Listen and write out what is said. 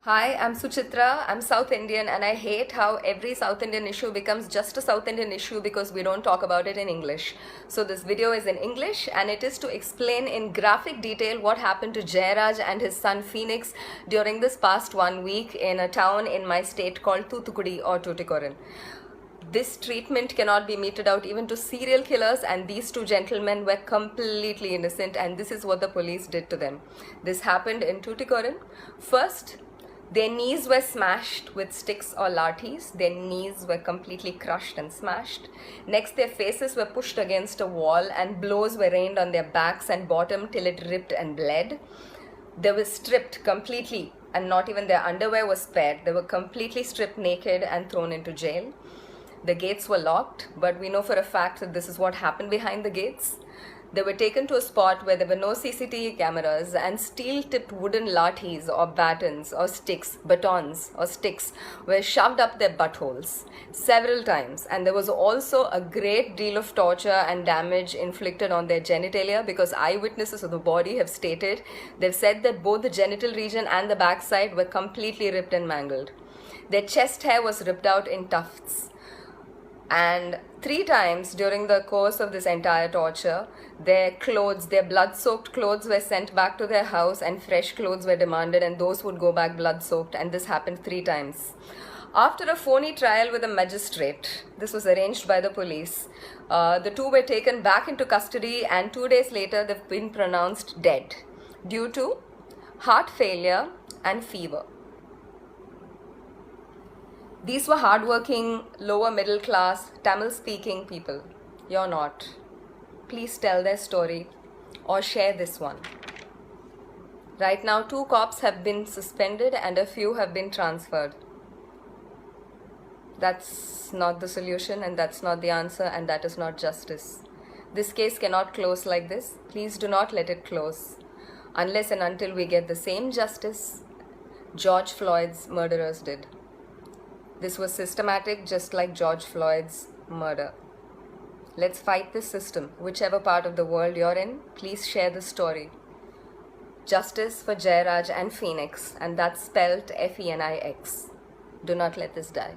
Hi, I'm Suchitra. I'm South Indian, and I hate how every South Indian issue becomes just a South Indian issue because we don't talk about it in English. So, this video is in English, and it is to explain in graphic detail what happened to Jayaraj and his son Phoenix during this past 1 week in a town in my state called Thoothukudi or Tuticorin. This treatment cannot be meted out even to serial killers, and these two gentlemen were completely innocent, and this is what the police did to them. This happened in Tuticorin. First, their knees were smashed with sticks or lathis. Their knees were completely crushed and smashed. Next, their faces were pushed against a wall and blows were rained on their backs and bottom till it ripped and bled. They were stripped completely, and not even their underwear was spared. They were completely stripped naked and thrown into jail. The gates were locked, but we know for a fact that this is what happened behind the gates. They were taken to a spot where there were no CCTV cameras, and steel-tipped wooden lathis or batons or batons or sticks were shoved up their buttholes several times. And there was also a great deal of torture and damage inflicted on their genitalia, because eyewitnesses of the body have stated, they've said that both the genital region and the backside were completely ripped and mangled. Their chest hair was ripped out in tufts. And 3 times during the course of this entire torture, their clothes, their blood-soaked clothes were sent back to their house, and fresh clothes were demanded, and those would go back blood-soaked, and this happened 3 times. After a phony trial with a magistrate, this was arranged by the police, the two were taken back into custody, and 2 days later they've been pronounced dead due to heart failure and fever. These were hardworking, lower middle class, Tamil speaking people. You're not. Please tell their story or share this one. Right now, 2 cops have been suspended and a few have been transferred. That's not the solution, and that's not the answer, and that is not justice. This case cannot close like this. Please do not let it close unless and until we get the same justice George Floyd's murderers did. This was systematic, just like George Floyd's murder. Let's fight this system. Whichever part of the world you're in, please share the story. Justice for Jayaraj and Phoenix, and that's spelled Phoenix. Do not let this die.